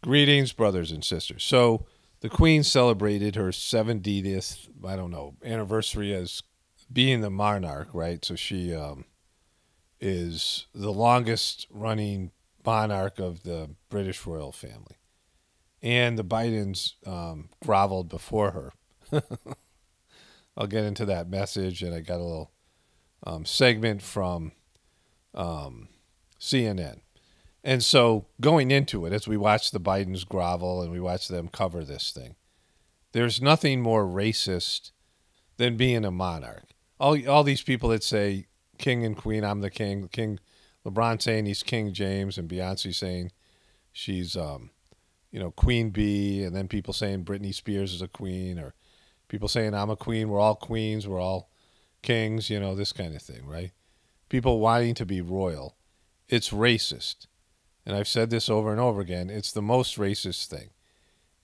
Greetings, brothers and sisters. So the Queen celebrated her 70th, I don't know, anniversary as being the monarch, right? So she is the longest running monarch of the British royal family. And the Bidens groveled before her. I'll get into that message, and I got a little segment from CNN. And so going into it, as we watch the Bidens grovel and we watch them cover this thing, there's nothing more racist than being a monarch. All these people that say king and queen, I'm the king. King LeBron saying he's King James, and Beyonce saying she's Queen Bee, and then people saying Britney Spears is a queen, or people saying I'm a queen. We're all queens. We're all kings. This kind of thing, right? People wanting to be royal. It's racist. And I've said this over and over again, it's the most racist thing.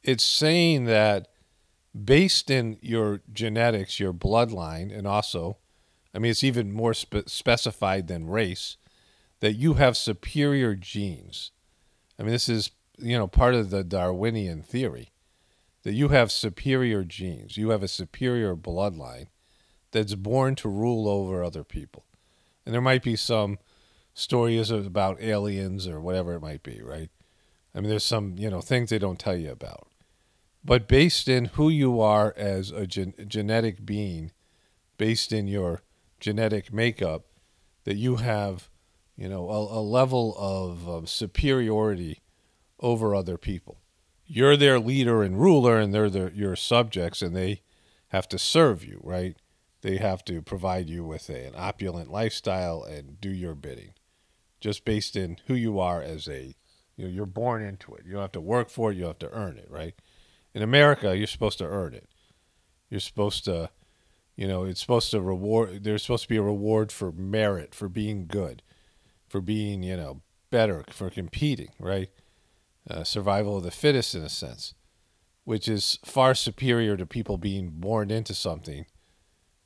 It's saying that based in your genetics, your bloodline, and also, it's even more specified than race, that you have superior genes. This is, part of the Darwinian theory, that you have superior genes. You have a superior bloodline that's born to rule over other people. And there might be some stories about aliens or whatever it might be, right? There's some, things they don't tell you about. But based in who you are as a genetic being, based in your genetic makeup, that you have, a level of superiority over other people. You're their leader and ruler, and they're your subjects, and they have to serve you, right? They have to provide you with an opulent lifestyle and do your bidding. Just based in who you are as you're born into it. You don't have to work for it. You have to earn it, right? In America, you're supposed to earn it. You're supposed to, it's supposed to reward. There's supposed to be a reward for merit, for being good, for being, better, for competing, right? Survival of the fittest, in a sense, which is far superior to people being born into something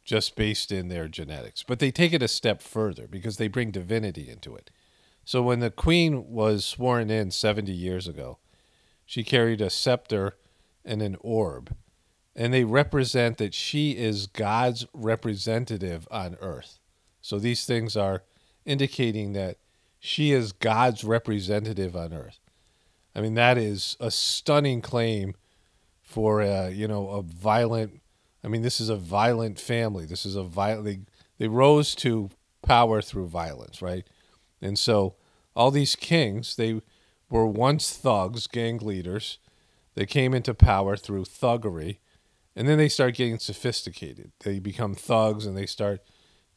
just based in their genetics. But they take it a step further because they bring divinity into it. So when the Queen was sworn in 70 years ago, she carried a scepter and an orb. And they represent that she is God's representative on earth. So these things are indicating that she is God's representative on earth. That is a stunning claim for a violent. This is a violent family. This is a violent. They rose to power through violence, right? And so all these kings, they were once thugs, gang leaders. They came into power through thuggery, and then they start getting sophisticated. They become thugs, and they start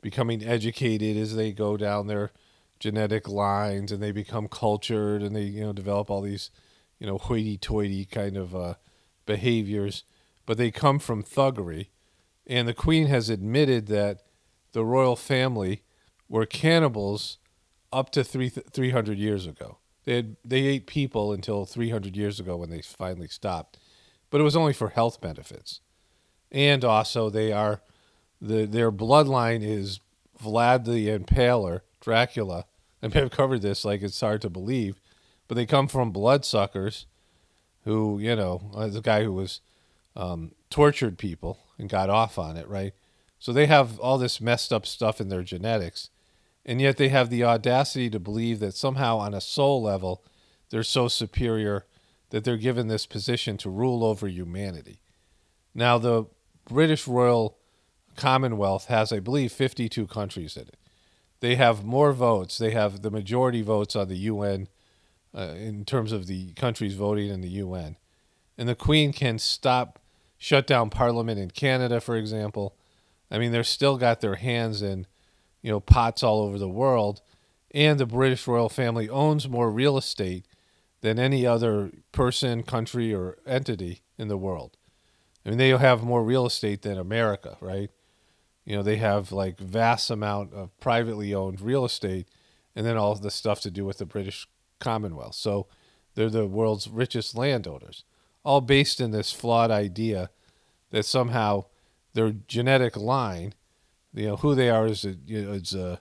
becoming educated as they go down their genetic lines, and they become cultured, and they develop all these hoity-toity kind of behaviors. But they come from thuggery, and the Queen has admitted that the royal family were cannibals up to 300 years ago. They ate people until 300 years ago when they finally stopped, but it was only for health benefits. And also, their bloodline is Vlad the Impaler, Dracula. I've covered this like it's hard to believe, but they come from bloodsuckers who, the guy who was tortured people and got off on it, right? So they have all this messed up stuff in their genetics, and yet they have the audacity to believe that somehow on a soul level, they're so superior that they're given this position to rule over humanity. Now, the British Royal Commonwealth has, I believe, 52 countries in it. They have more votes. They have the majority votes on the UN in terms of the countries voting in the UN. And the Queen can shut down Parliament in Canada, for example. They're still got their hands in, pots all over the world. And the British royal family owns more real estate than any other person, country, or entity in the world. They have more real estate than America, right? They have like vast amount of privately owned real estate, and then all the stuff to do with the British Commonwealth. So they're the world's richest landowners, all based in this flawed idea that somehow their genetic line, who they are as a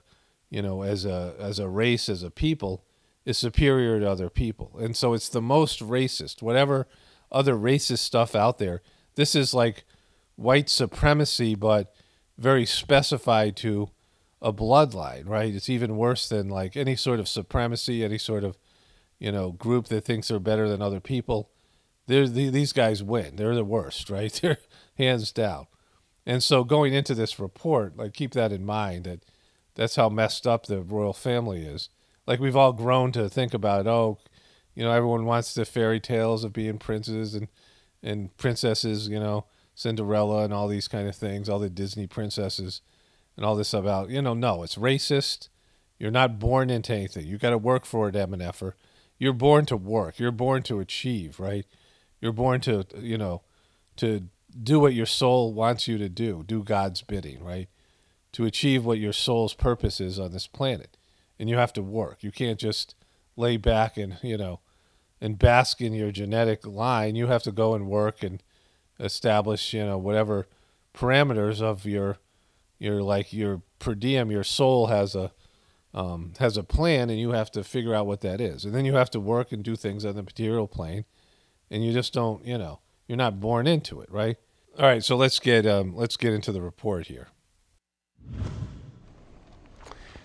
race, as a people, is superior to other people. And so it's the most racist. Whatever other racist stuff out there, this is like white supremacy, but very specified to a bloodline, right? It's even worse than like any sort of supremacy, any sort of, group that thinks they're better than other people. These guys win. They're the worst, right? They're hands down. And so going into this report, like keep that in mind, that that's how messed up the royal family is. Like we've all grown to think about, everyone wants the fairy tales of being princes and princesses, Cinderella and all these kind of things, all the Disney princesses and all this about, no, it's racist. You're not born into anything. You got to work for it, MNFer. You're born to work. You're born to achieve, right? You're born to, to do what your soul wants you to do God's bidding, right? To achieve what your soul's purpose is on this planet. And you have to work. You can't just lay back and, and bask in your genetic line. You have to go and work and establish, whatever parameters of your per diem. Your soul has a plan, and you have to figure out what that is. And then you have to work and do things on the material plane, and you just don't, you're not born into it, right? All right, so let's get into the report here.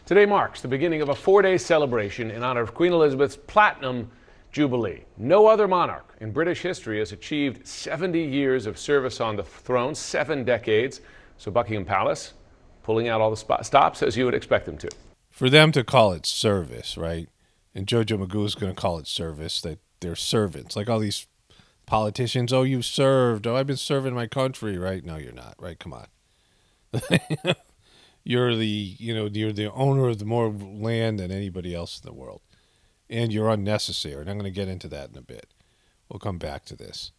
Today marks the beginning of a 4-day celebration in honor of Queen Elizabeth's Platinum Jubilee. No other monarch in British history has achieved 70 years of service on the throne, 7 decades. So Buckingham Palace pulling out all the stops as you would expect them to. For them to call it service, right? And JoJo Magoo's going to call it service, that they're servants. Like all these politicians, oh, you served. Oh, I've been serving my country, right? No, you're not, right? Come on. You're the owner of more land than anybody else in the world. And you're unnecessary. And I'm going to get into that in a bit. We'll come back to this.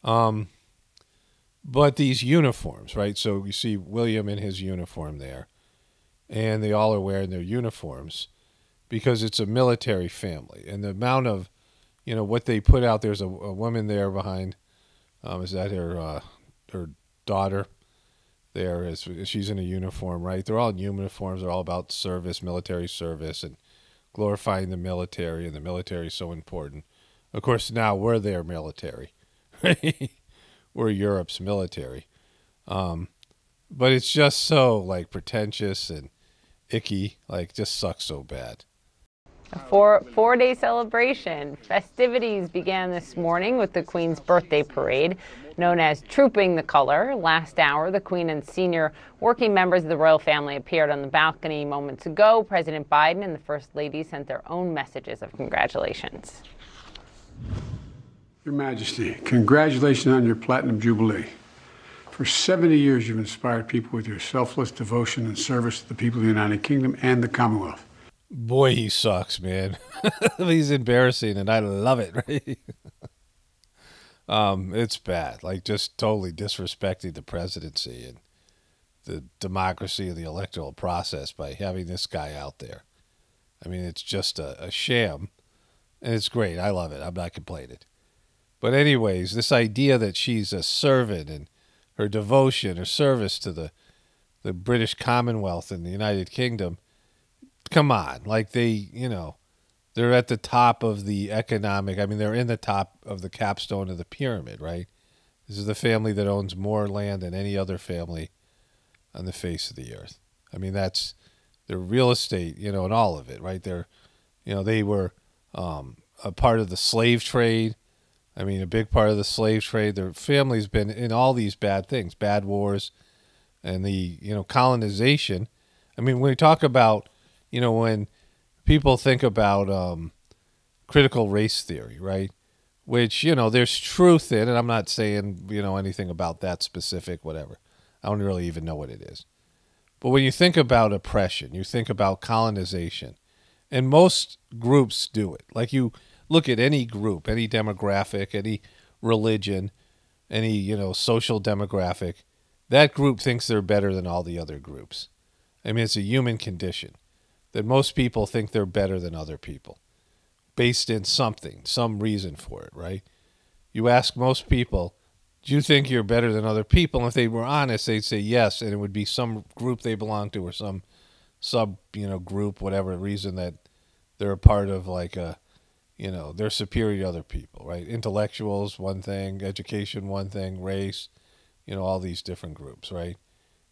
But these uniforms, right? So you see William in his uniform there. And they all are wearing their uniforms because it's a military family. And the amount of, what they put out, there's a woman there behind. Is that her daughter? There, she's in a uniform, right? They're all in uniforms. They're all about service, military service, and glorifying the military, and the military is so important. Of course, now we're their military, right? We're Europe's military. But it's just so, pretentious and icky, just sucks so bad. A four-day celebration. Festivities began this morning with the Queen's birthday parade, known as Trooping the Color. Last hour, the Queen and senior working members of the royal family appeared on the balcony moments ago. President Biden and the First Lady sent their own messages of congratulations. Your Majesty, congratulations on your Platinum Jubilee. For 70 years, you've inspired people with your selfless devotion and service to the people of the United Kingdom and the Commonwealth. Boy, he sucks, man. He's embarrassing, and I love it, right? It's bad. Just totally disrespecting the presidency and the democracy and the electoral process by having this guy out there. I mean, it's just a sham, and it's great. I love it. I'm not complaining. But anyways, this idea that she's a servant and her devotion, her service to the British Commonwealth and the United Kingdom, come on. They're at the top of the economic, they're in the top of the capstone of the pyramid, right? This is the family that owns more land than any other family on the face of the earth. That's their real estate, and all of it, right? They were a part of the slave trade. A big part of the slave trade. Their family's been in all these bad things, bad wars, and the, colonization. When we talk about, when people think about critical race theory, right? Which, there's truth in, and I'm not saying, anything about that specific, whatever. I don't really even know what it is. But when you think about oppression, you think about colonization, and most groups do it. You look at any group, any demographic, any religion, any, social demographic, that group thinks they're better than all the other groups. It's a human condition that most people think they're better than other people based in something, some reason for it, right? You ask most people, do you think you're better than other people? And if they were honest, they'd say yes, and it would be some group they belong to or some sub, group, whatever reason that they're a part of like a, they're superior to other people, right? Intellectuals, one thing, education, one thing, race, all these different groups, right?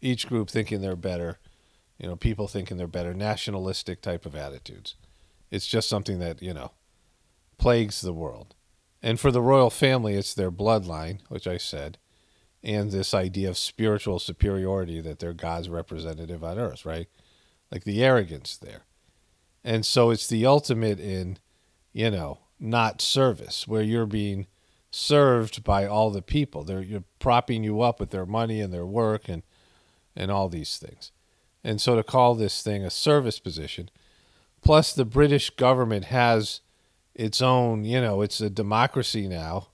Each group thinking they're better, people thinking they're better, nationalistic type of attitudes. It's just something that, plagues the world. And for the royal family, it's their bloodline, which I said, and this idea of spiritual superiority that they're God's representative on earth, right? Like the arrogance there. And so it's the ultimate in, not service, where you're being served by all the people. You're propping you up with their money and their work and all these things. And so to call this thing a service position, plus the British government has its own, it's a democracy now,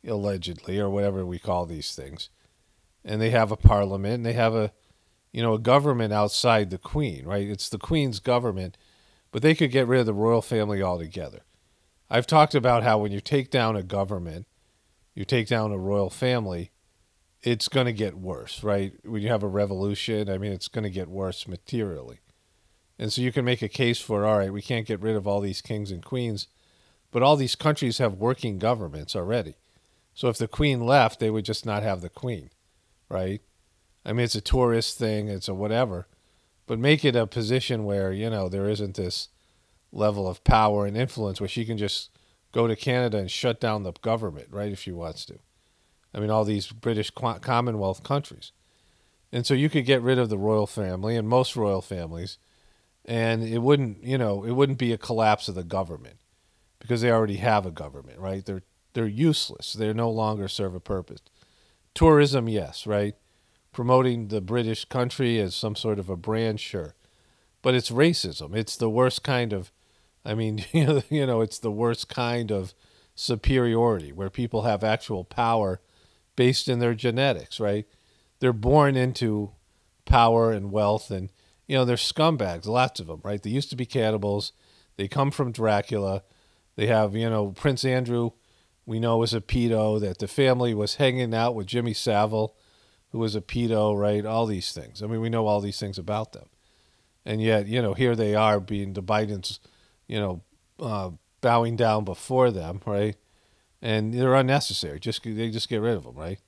allegedly, or whatever we call these things. And they have a parliament, and they have a government outside the Queen, right? It's the Queen's government, but they could get rid of the royal family altogether. I've talked about how when you take down a government, you take down a royal family, it's going to get worse, right? When you have a revolution, it's going to get worse materially. And so you can make a case for, all right, we can't get rid of all these kings and queens, but all these countries have working governments already. So if the Queen left, they would just not have the Queen, right? It's a tourist thing, it's a whatever, but make it a position where, there isn't this level of power and influence where she can just go to Canada and shut down the government, right, if she wants to. All these British Commonwealth countries. And so you could get rid of the royal family and most royal families, and it wouldn't be a collapse of the government because they already have a government, right? They're useless. They no longer serve a purpose. Tourism, yes, right? Promoting the British country as some sort of a brand, sure. But it's racism. It's the worst kind of, it's the worst kind of superiority where people have actual power based in their genetics, right? They're born into power and wealth, and, they're scumbags, lots of them, right? They used to be cannibals. They come from Dracula. They have, Prince Andrew, we know, was a pedo, that the family was hanging out with Jimmy Savile, who was a pedo, right? All these things. We know all these things about them. And yet, here they are being the Bidens, bowing down before them, right? And they're unnecessary. They just get rid of them, right?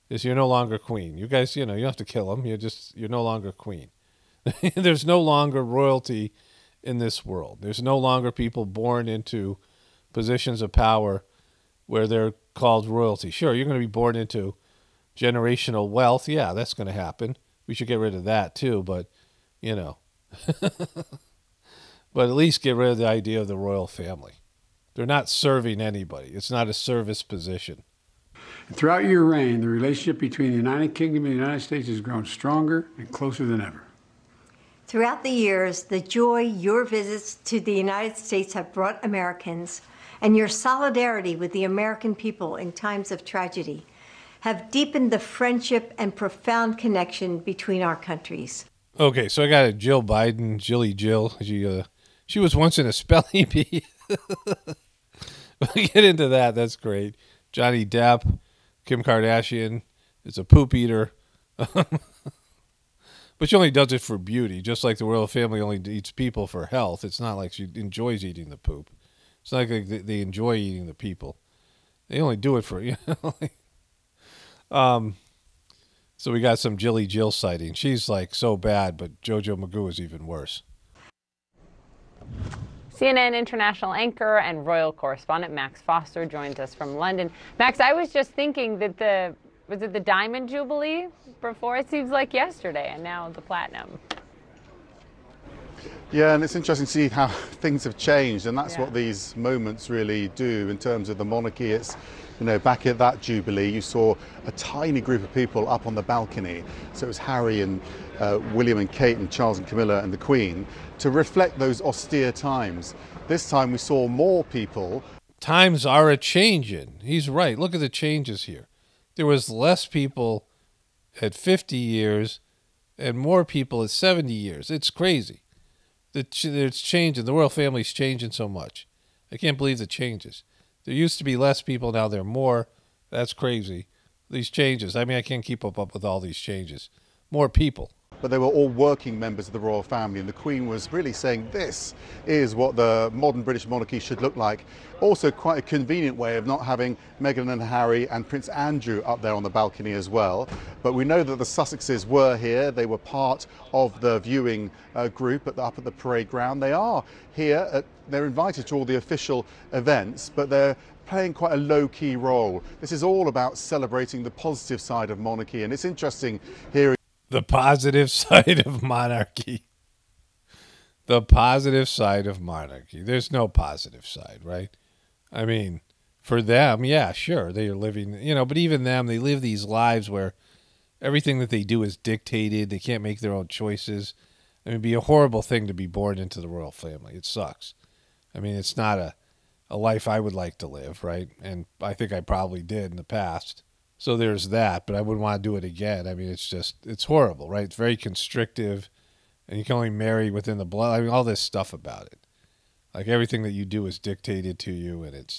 Because you're no longer queen. You guys, you don't have to kill them. You're no longer queen. There's no longer royalty in this world. There's no longer people born into positions of power where they're called royalty. Sure, you're going to be born into generational wealth. Yeah, that's going to happen. We should get rid of that too, but, but at least get rid of the idea of the royal family. They're not serving anybody. It's not a service position. Throughout your reign, the relationship between the United Kingdom and the United States has grown stronger and closer than ever. Throughout the years, the joy your visits to the United States have brought Americans and your solidarity with the American people in times of tragedy have deepened the friendship and profound connection between our countries. Okay, so I got a Jill Biden, Jilly Jill. She was once in a spelling bee. We'll get into that. That's great. Johnny Depp, Kim Kardashian is a poop eater. But she only does it for beauty, just like the royal family only eats people for health. It's not like she enjoys eating the poop. It's not like they enjoy eating the people. They only do it for, So we got some Jilly Jill sighting. She's like so bad, but JoJo Magoo is even worse. CNN international anchor and royal correspondent Max Foster joins us from London. Max, I was just thinking that was it the Diamond Jubilee before? It seems like yesterday, and now the Platinum. Yeah, and it's interesting to see how things have changed, and that's what these moments really do in terms of the monarchy. It's, back at that Jubilee, you saw a tiny group of people up on the balcony. So it was Harry and William and Kate and Charles and Camilla and the Queen to reflect those austere times. This time we saw more people. Times are a-changin'. He's right. Look at the changes here. There was less people at 50 years and more people at 70 years. It's crazy. It's changing. The royal family's changing so much. I can't believe the changes. There used to be less people. Now there are more. That's crazy. These changes. I can't keep up with all these changes. More people. but they were all working members of the royal family, and the Queen was really saying this is what the modern British monarchy should look like. Also quite a convenient way of not having Meghan and Harry and Prince Andrew up there on the balcony as well. But we know that the Sussexes were here. They were part of the viewing group up at the parade ground. They are here. They're invited to all the official events, but they're playing quite a low-key role. This is all about celebrating the positive side of monarchy, and it's interesting hearing the positive side of monarchy. The positive side of monarchy. There's no positive side, right? I mean, for them, yeah, sure, they are living, but even them, they live these lives where everything that they do is dictated. They can't make their own choices. I mean, it'd be a horrible thing to be born into the royal family. It sucks. I mean, it's not a life I would like to live, right? And I think I probably did in the past. So there's that, but I wouldn't want to do it again. I mean, it's horrible, right? It's very constrictive, and you can only marry within the blood. I mean, all this stuff about it. Like, everything that you do is dictated to you, and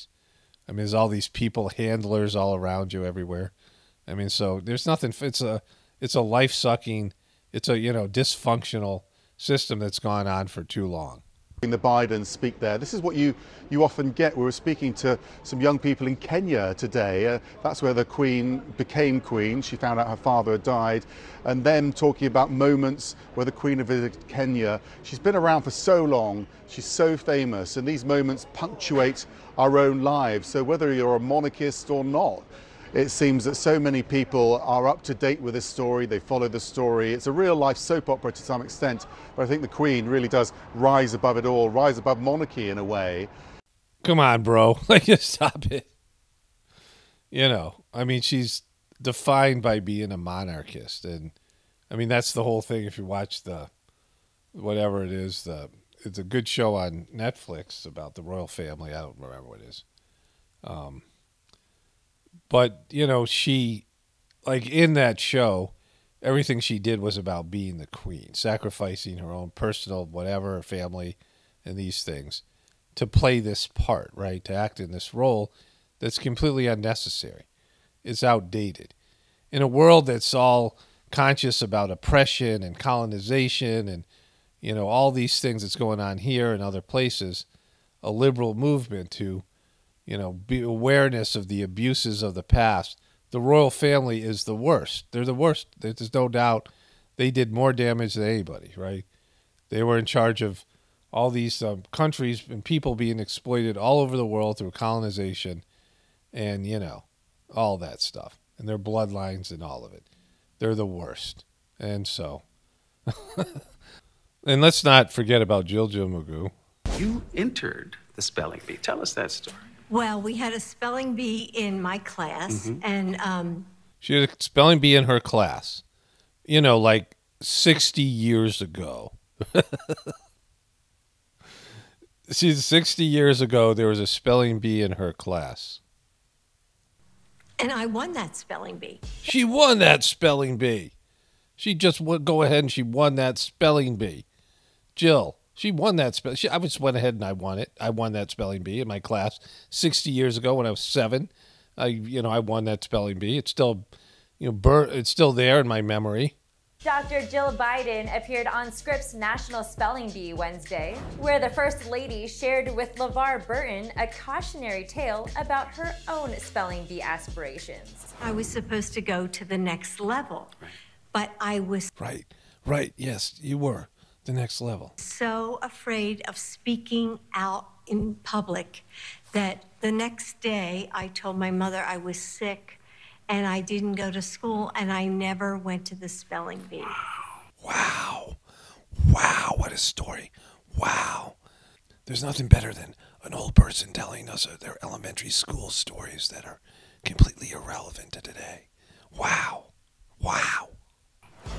there's all these people, handlers all around you everywhere. I mean, so there's nothing, it's a life-sucking, it's a, dysfunctional system that's gone on for too long. The Bidens speak there. This is what you often get. We were speaking to some young people in Kenya today. That's where the Queen became Queen. She found out her father had died, and them talking about moments where the Queen had visited Kenya. She's been around for so long. She's so famous, and these moments punctuate our own lives. So whether you're a monarchist or not, it seems that so many people are up to date with this story. They follow the story. It's a real life soap opera to some extent, but I think the Queen really does rise above it all, rise above monarchy in a way. Come on, bro. Just stop it. I mean, she's defined by being a monarchist. And I mean, that's the whole thing. If you watch whatever it is, it's a good show on Netflix about the royal family. I don't remember what it is. But, she, like, in that show, everything she did was about being the Queen, sacrificing her own personal whatever, family, and these things to play this part, right? To act in this role that's completely unnecessary. It's outdated. In a world that's all conscious about oppression and colonization and, all these things that's going on here and other places, a liberal movement to be awareness of the abuses of the past. The royal family is the worst. They're the worst. There's no doubt they did more damage than anybody, right? They were in charge of all these countries and people being exploited all over the world through colonization and, all that stuff. And their bloodlines and all of it. They're the worst. And so, and let's not forget about JoJo Magoo. You entered the spelling bee. Tell us that story. Well, we had a spelling bee in my class, and she had a spelling bee in her class, like 60 years ago. 60 years ago, there was a spelling bee in her class. And I won that spelling bee. She won that spelling bee. She just would go ahead and she won that spelling bee. Jill. She won that I just went ahead and I won it. I won that spelling bee in my class 60 years ago when I was 7. I won that spelling bee. It's still, it's still there in my memory. Dr. Jill Biden appeared on Scripps National Spelling Bee Wednesday, where the First Lady shared with LeVar Burton a cautionary tale about her own spelling bee aspirations. I was supposed to go to the next level, but I was Right. Yes, you were. The next level. So afraid of speaking out in public that the next day I told my mother I was sick and I didn't go to school and I never went to the spelling bee. Wow, what a story. Wow. There's nothing better than an old person telling us their elementary school stories that are completely irrelevant to today. Wow.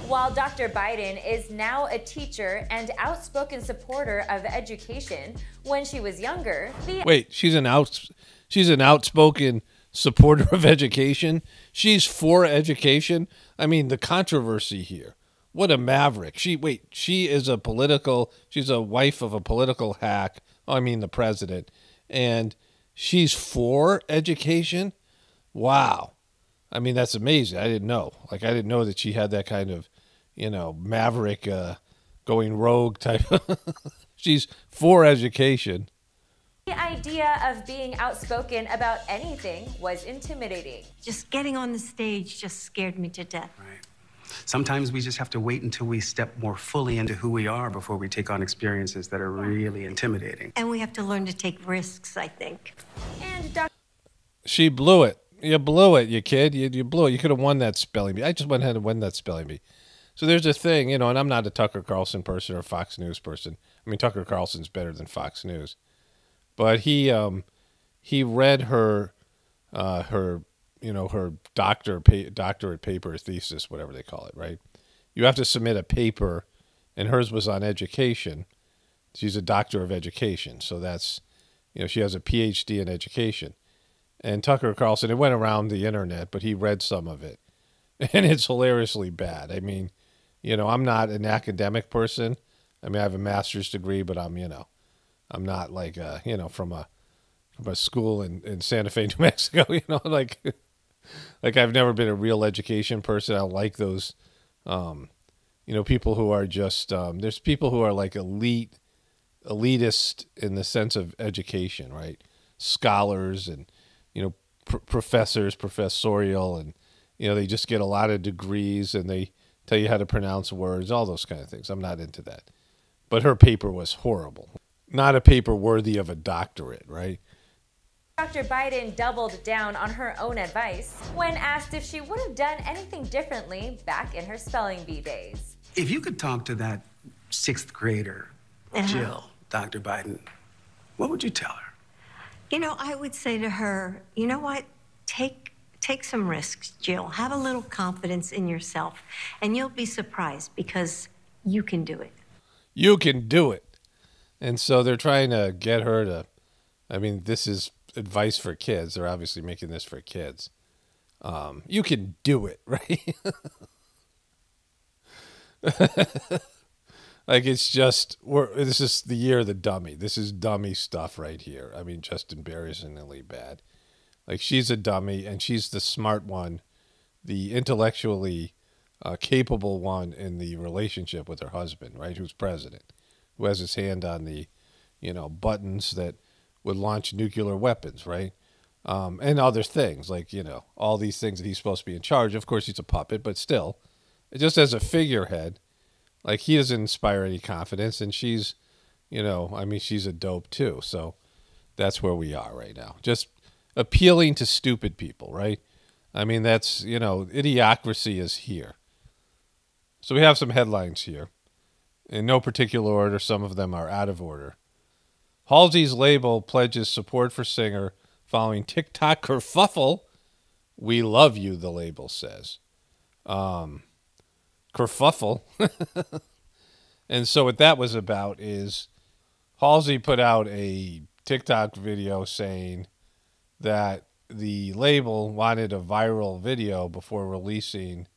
While Dr. Biden is now a teacher and outspoken supporter of education, when she was younger, Wait, she's an outspoken supporter of education? She's for education? I mean, the controversy here. What a maverick. She's a wife of a political hack. The president. And she's for education? Wow. That's amazing. I didn't know. I didn't know that she had that kind of, maverick, going rogue type. She's for education. The idea of being outspoken about anything was intimidating. Just getting on the stage just scared me to death. Right. Sometimes we just have to wait until we step more fully into who we are before we take on experiences that are really intimidating. And we have to learn to take risks, I think. And Dr. She blew it. You blew it, you kid. You blew it. You could have won that spelling bee. I just went ahead and won that spelling bee. So there's a thing, and I'm not a Tucker Carlson person or a Fox News person. I mean, Tucker Carlson's better than Fox News. But he read her doctorate paper, thesis, whatever they call it, right? You have to submit a paper, and hers was on education. She's a doctor of education, so that's, she has a PhD in education. And Tucker Carlson, it went around the internet, but he read some of it, and it's hilariously bad. I mean, I'm not an academic person. I mean, I have a master's degree, but I'm not like, from a school in Santa Fe, New Mexico, like I've never been a real education person. I like those, people who are just, there's people who are like elitist in the sense of education, right? Scholars and, professors, professorial, and, they just get a lot of degrees and they tell you how to pronounce words, all those kind of things. I'm not into that. But her paper was horrible. Not a paper worthy of a doctorate, right? Dr. Biden doubled down on her own advice when asked if she would have done anything differently back in her spelling bee days. If you could talk to that 6th grader, Jill, Dr. Biden, what would you tell her? I would say to her, you know what? Take some risks, Jill. Have a little confidence in yourself, and you'll be surprised because you can do it. You can do it. And so they're trying to get her to, this is advice for kids. They're obviously making this for kids. You can do it, right? Like, it's just, this is the year of the dummy. This is dummy stuff right here. Just embarrassingly bad. Like, she's a dummy, and she's the smart one, the intellectually capable one in the relationship with her husband, right, who's president, who has his hand on the, buttons that would launch nuclear weapons, right? And other things, like, all these things that he's supposed to be in charge. Of course, he's a puppet, but still, just as a figurehead, like, he doesn't inspire any confidence, and she's, she's a dope too. So that's where we are right now. Just appealing to stupid people, right? That's, idiocracy is here. So we have some headlines here. In no particular order, some of them are out of order. Halsey's label pledges support for singer following TikTok kerfuffle. We love you, the label says. Kerfuffle. And so what that was about is Halsey put out a TikTok video saying that the label wanted a viral video before releasing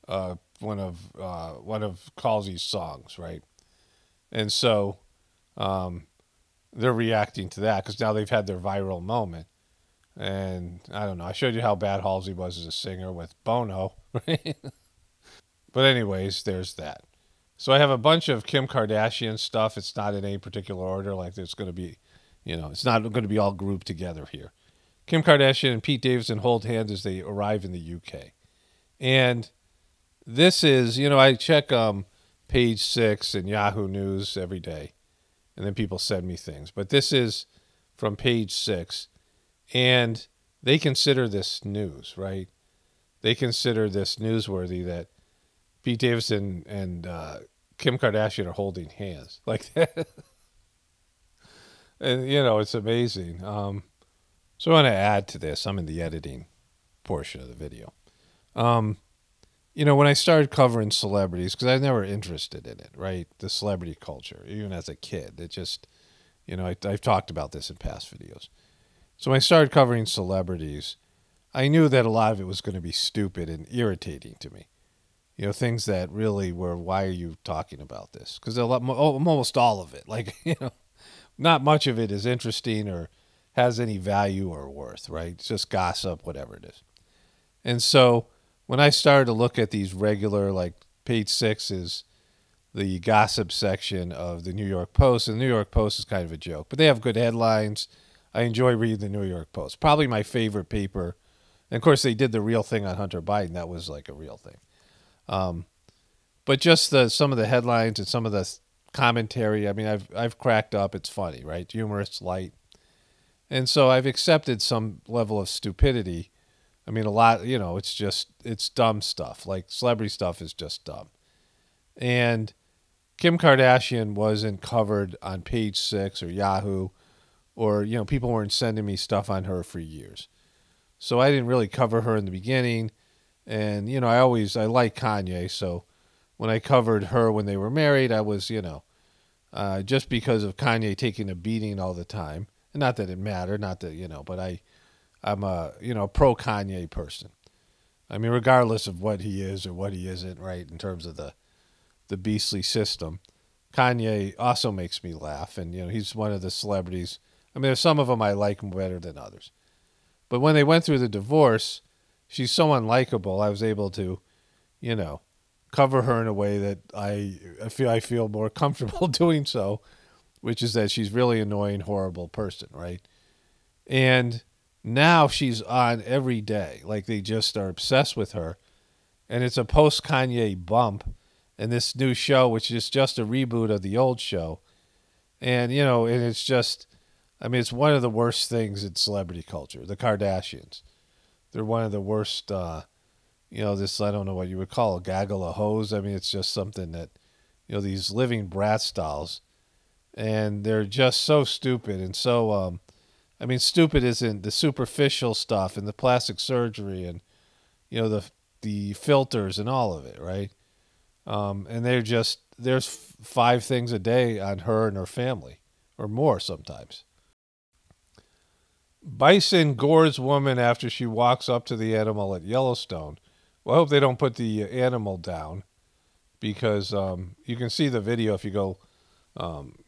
one of Halsey's songs, right? And so they're reacting to that because now they've had their viral moment. And I don't know. I showed you how bad Halsey was as a singer with Bono, right? But anyways, there's that. So I have a bunch of Kim Kardashian stuff. It's not in any particular order. Like, there's going to be, it's not going to be all grouped together here. Kim Kardashian and Pete Davidson hold hands as they arrive in the UK. And this is, I check Page 6 and Yahoo News every day. And then people send me things. But this is from Page 6. And they consider this news, right? They consider this newsworthy that Pete Davidson and Kim Kardashian are holding hands like that. And, it's amazing. So I want to add to this. I'm in the editing portion of the video. When I started covering celebrities, because I was never interested in it, right? The celebrity culture, even as a kid. It just, I've talked about this in past videos. So when I started covering celebrities, I knew that a lot of it was going to be stupid and irritating to me. Things that really were, why are you talking about this? Because almost all of it, like, not much of it is interesting or has any value or worth, right? It's just gossip, whatever it is. And so when I started to look at these regular, like, page 6 is the gossip section of the New York Post. And the New York Post is kind of a joke, but they have good headlines. I enjoy reading the New York Post. Probably my favorite paper. And of course, they did the real thing on Hunter Biden. That was like a real thing. But just some of the headlines and some of the commentary, I mean, I've cracked up. It's funny, right? Humorous, light. And so I've accepted some level of stupidity. I mean, a lot, it's dumb stuff. Like celebrity stuff is just dumb. And Kim Kardashian wasn't covered on page 6 or Yahoo, or, people weren't sending me stuff on her for years. So I didn't really cover her in the beginning. And, I like Kanye. So when I covered her when they were married, I was, just because of Kanye taking a beating all the time. And not that it mattered, not that, but I'm a, pro Kanye person. I mean, regardless of what he is or what he isn't, right, in terms of the beastly system, Kanye also makes me laugh. And, he's one of the celebrities. I mean, there's some of them I like better than others. But when they went through the divorce, she's so unlikable. I was able to, cover her in a way that I feel more comfortable doing so, which is that she's really annoying, horrible person, right? And now she's on every day. Like, they just are obsessed with her. And it's a post-Kanye bump in this new show, which is just a reboot of the old show. And, and it's just, I mean, it's one of the worst things in celebrity culture, the Kardashians. They're one of the worst, this, I don't know what you would call a gaggle of hoes. I mean, it's just something that, these living brat dolls. And they're just so stupid. And so, stupid isn't the superficial stuff and the plastic surgery and, the filters and all of it, right? And there's 5 things a day on her and her family, or more sometimes. Bison gores woman after she walks up to the animal at Yellowstone. Well, I hope they don't put the animal down, because you can see the video if you go.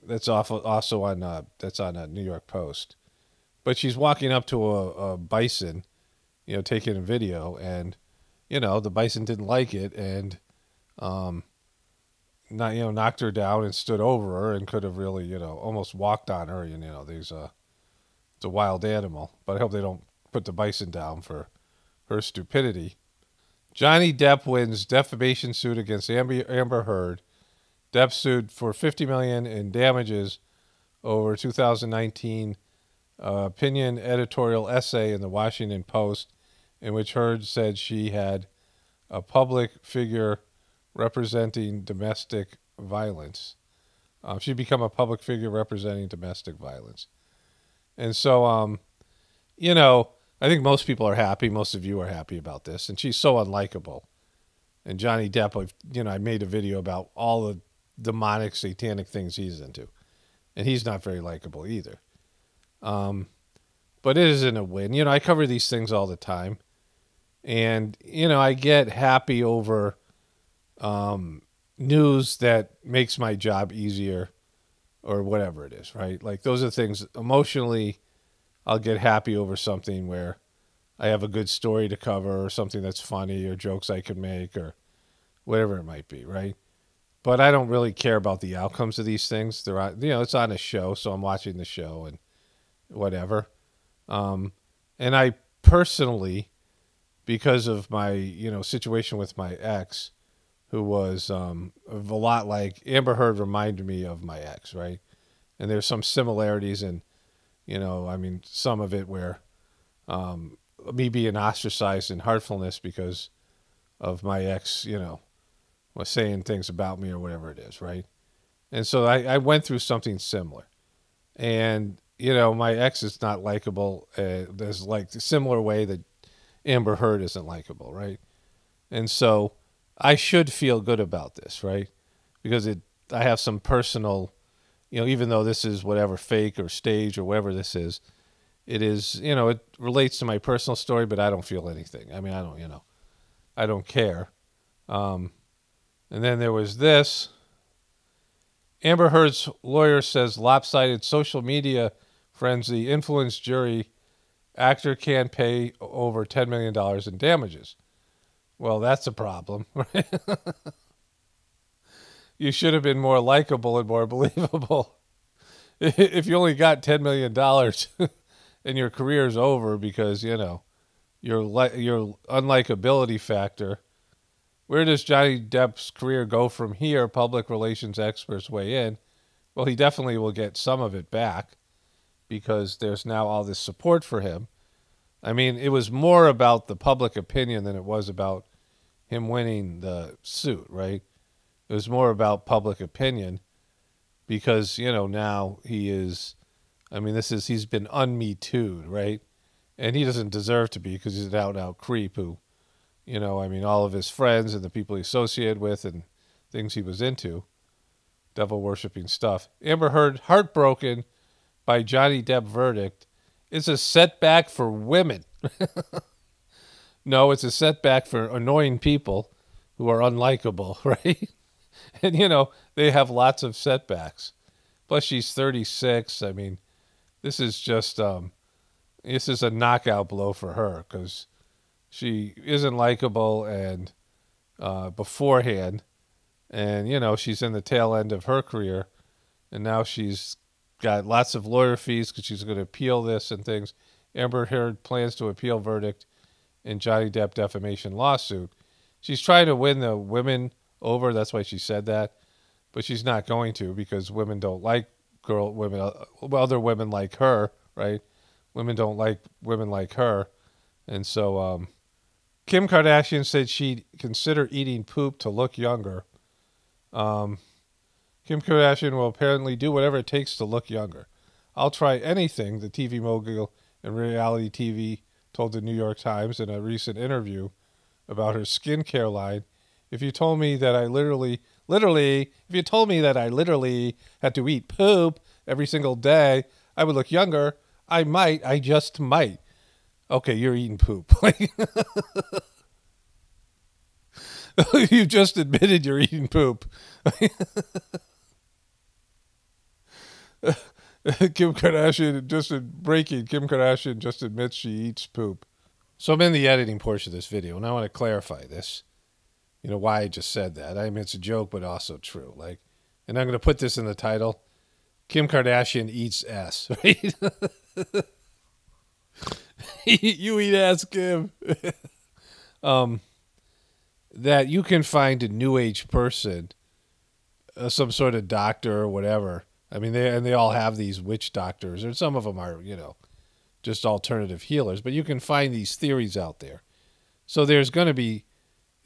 That's also on that's on a New York Post. But she's walking up to a bison, taking a video, and the bison didn't like it, and knocked her down and stood over her and could have really almost walked on her. It's a wild animal, but I hope they don't put the bison down for her stupidity. Johnny Depp wins defamation suit against Amber Heard. Depp sued for $50 million in damages over 2019 opinion editorial essay in the Washington Post, in which Heard said she had a public figure representing domestic violence. She'd become a public figure representing domestic violence. And so, I think most people are happy. Most of you are happy about this. And she's so unlikable. And Johnny Depp, I made a video about all the demonic, satanic things he's into. And he's not very likable either. But it isn't a win. I cover these things all the time. And, I get happy over news that makes my job easier or whatever it is, right? Like, those are things emotionally I'll get happy over something where I have a good story to cover or something that's funny or jokes I can make or whatever it might be, right? But I don't really care about the outcomes of these things. They're on, it's on a show, so I'm watching the show and whatever. And I personally, because of my, situation with my ex, who was a lot like Amber Heard, reminded me of my ex, right? And there's some similarities in, some of it where me being ostracized in heartfulness because of my ex, was saying things about me or whatever it is, right? And so I went through something similar. And, my ex is not likable. There's like a similar way that Amber Heard isn't likable, right? And so I should feel good about this, right? Because I have some personal, even though this is whatever fake or stage or whatever this is, it is, it relates to my personal story, but I don't feel anything. I mean, I don't care. And then there was this. Amber Heard's lawyer says lopsided social media frenzy influenced jury. Actor can't pay over $10 million in damages. Well, that's a problem, right? you should have been more likable and more believable. If you only got $10 million and your career's over because, you know, your unlikability factor, where does Johnny Depp's career go from here? Public relations experts weigh in. Well, he definitely will get some of it back because there's now all this support for him. I mean, it was more about the public opinion than it was about him winning the suit, right? It was more about public opinion because, you know, now he is, I mean, he's been un-Me Too'd, right? And he doesn't deserve to be because he's an out-and-out creep who, you know, I mean, all of his friends and the people he associated with and things he was into, devil-worshipping stuff. Amber Heard, heartbroken by Johnny Depp verdict. It's a setback for women. No, it's a setback for annoying people who are unlikable, right? And, you know, they have lots of setbacks. Plus, she's 36. I mean, this is just, this is a knockout blow for her because she isn't likable and beforehand. And, you know, she's in the tail end of her career. And now she's got lots of lawyer fees because she's going to appeal this and things. Amber Heard plans to appeal verdict in Johnny Depp defamation lawsuit. She's trying to win the women over. That's why she said that. But she's not going to because women don't like other women like her, right? Women don't like women like her. And so Kim Kardashian said she'd consider eating poop to look younger. Kim Kardashian will apparently do whatever it takes to look younger. I'll try anything, the TV mogul and reality TV told the New York Times in a recent interview about her skincare line. If you told me that I literally had to eat poop every single day, I would look younger. I just might. Okay, you're eating poop. You just admitted you're eating poop. Kim Kardashian just admits she eats poop. So I'm in the editing portion of this video, and I want to clarify this. You know, why I just said that. I mean, it's a joke, but also true. Like, and I'm going to put this in the title. Kim Kardashian eats ass, right? You eat ass, Kim. That you can find a new age person, some sort of doctor or whatever. I mean, they all have these witch doctors, or some of them are, you know, just alternative healers. But you can find these theories out there. So there's going to be,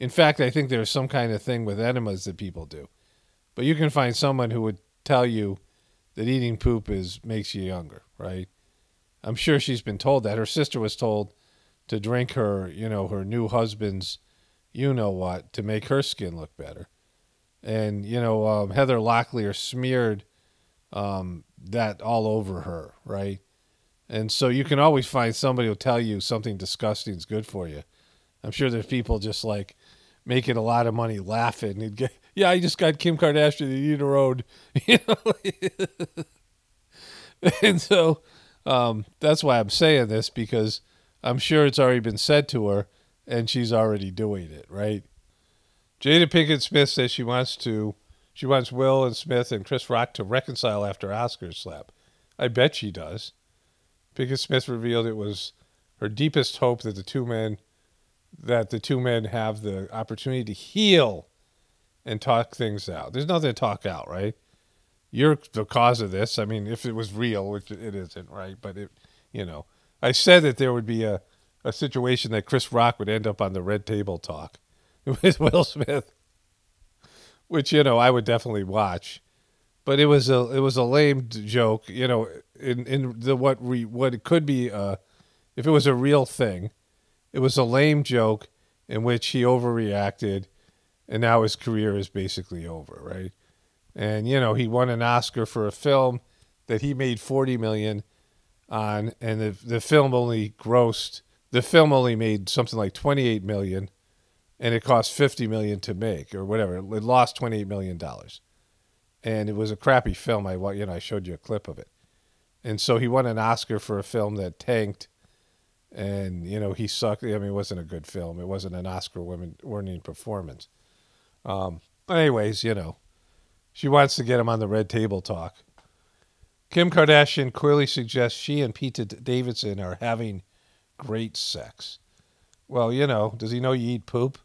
in fact, I think there's some kind of thing with enemas that people do. But you can find someone who would tell you that eating poop makes you younger, right? I'm sure she's been told that. Her sister was told to drink her, you know, her new husband's, you know what, to make her skin look better. And, you know, Heather Locklear smeared that all over her, right? And so you can always find somebody who'll tell you something disgusting is good for you. I'm sure there's people just like making a lot of money laughing. And get, yeah, I just got Kim Kardashian to eat her own, you know. And so that's why I'm saying this, because I'm sure it's already been said to her and she's already doing it, right? Jada Pinkett Smith says she wants Will and Smith and Chris Rock to reconcile after Oscars slap. I bet she does. Pinkett Smith revealed it was her deepest hope that the two men have the opportunity to heal and talk things out. There's nothing to talk out, right? You're the cause of this. I mean, if it was real, which it isn't, right? But it, you know, I said that there would be a situation that Chris Rock would end up on the red table talk with Will Smith, which, you know, I would definitely watch. But it was a lame joke, you know, in the what it could be if it was a real thing. It was a lame joke in which he overreacted, and now his career is basically over, right? And, you know, he won an Oscar for a film that he made $40 million on, and the film only made something like $28 million, and it cost $50 million to make, or whatever. It lost $28 million. And it was a crappy film. I showed you a clip of it. And so he won an Oscar for a film that tanked, and, you know, he sucked. I mean, it wasn't a good film. It wasn't an Oscar-winning performance. Anyways, you know, She wants to get him on the red table talk. Kim Kardashian clearly suggests she and Pete Davidson are having great sex. Well, you know, does he know you eat poop?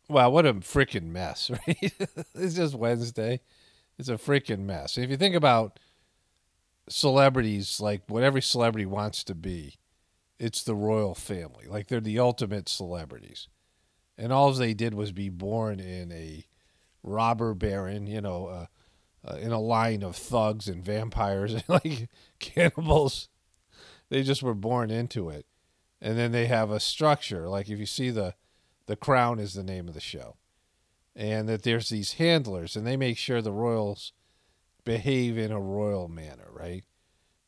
Wow, what a freaking mess, right? It's just Wednesday. It's a freaking mess. If you think about celebrities, like what every celebrity wants to be, it's the royal family. Like they're the ultimate celebrities. And all they did was be born in a robber baron, you know, in a line of thugs and vampires and like cannibals. They just were born into it. And then they have a structure. Like if you see the Crown is the name of the show. And that there's these handlers, and they make sure the royals behave in a royal manner, right?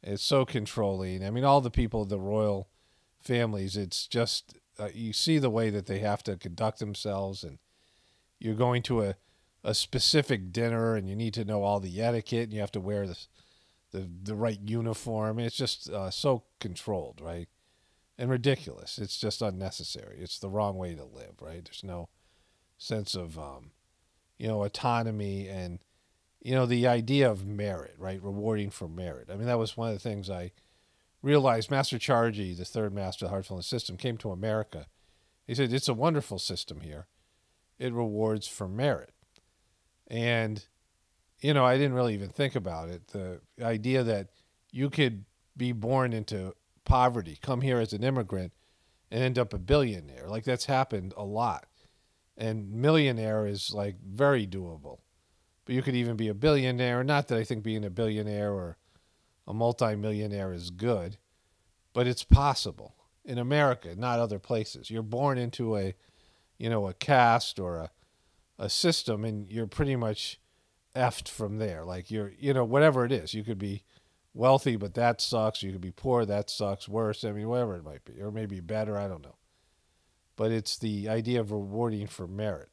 It's so controlling. I mean, all the people, the royal families, it's just, you see the way that they have to conduct themselves, and you're going to a specific dinner, and you need to know all the etiquette, and you have to wear the right uniform. It's just so controlled, right? And ridiculous. It's just unnecessary. It's the wrong way to live, right? There's no sense of, you know, autonomy and, you know, the idea of merit, right? Rewarding for merit. I mean, that was one of the things I realized. Master Chargy, the third master of the Heartfulness system, came to America. He said, it's a wonderful system here. It rewards for merit. And, you know, I didn't really even think about it. The idea that you could be born into poverty, come here as an immigrant, and end up a billionaire. Like, that's happened a lot. And millionaire is, like, very doable. But you could even be a billionaire. Not that I think being a billionaire or a multimillionaire is good, but it's possible. In America, not other places. You're born into a, you know, a caste or a system, and you're pretty much effed from there. Like, you're, you know, whatever it is. You could be wealthy, but that sucks. You could be poor, that sucks. Worse, I mean, whatever it might be. Or maybe better, I don't know. But it's the idea of rewarding for merit.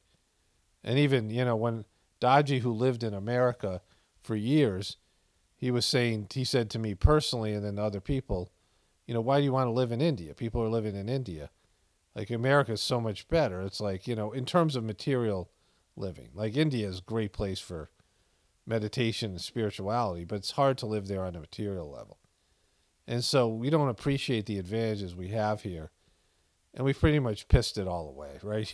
And even, you know, when Dodgy, who lived in America for years, he said to me personally and then to other people, you know, why do you want to live in India? People are living in India. Like, America is so much better. It's like, you know, in terms of material living, like India is a great place for meditation and spirituality, but it's hard to live there on a material level. And so we don't appreciate the advantages we have here. And we've pretty much pissed it all away, right?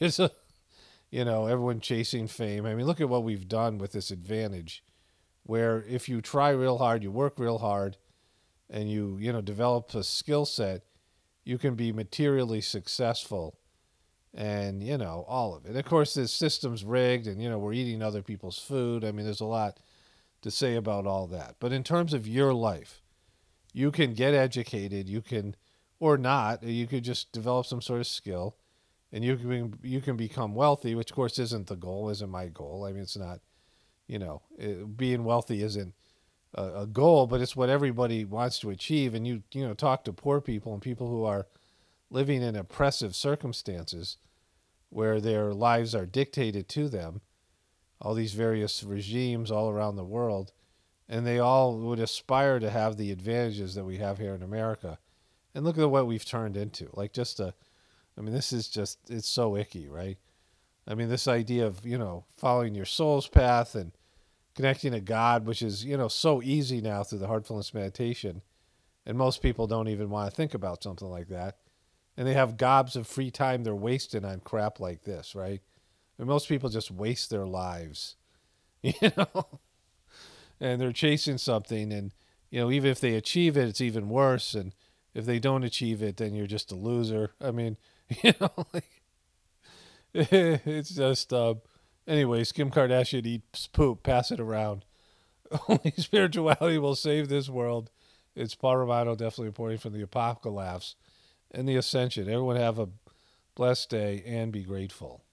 You know, everyone chasing fame. I mean, look at what we've done with this advantage, where if you try real hard, you work real hard, and you know, develop a skill set, you can be materially successful, and, you know, all of it. Of course, the system's rigged, and, you know, we're eating other people's food. I mean, there's a lot to say about all that. But in terms of your life, you can get educated, you can, or not, you could just develop some sort of skill, and you can become wealthy, which, of course, isn't the goal, isn't my goal. I mean, it's not, you know, being wealthy isn't a goal, but it's what everybody wants to achieve. And you know, talk to poor people and people who are living in oppressive circumstances where their lives are dictated to them, all these various regimes all around the world, and they all would aspire to have the advantages that we have here in America. And look at what we've turned into. Like, just I mean, this is just, it's so icky, right? I mean, this idea of, you know, following your soul's path and connecting to God, which is, you know, so easy now through the heartfulness meditation. And most people don't even want to think about something like that. And they have gobs of free time they're wasting on crap like this, right? And most people just waste their lives, you know? And they're chasing something, and, you know, even if they achieve it, it's even worse. And if they don't achieve it, then you're just a loser. I mean, you know, like, it's just, anyways, Kim Kardashian eats poop, pass it around. Only spirituality will save this world. It's Paul Romano, definitely reporting from the Apocalaughs and the Ascension. Everyone have a blessed day and be grateful.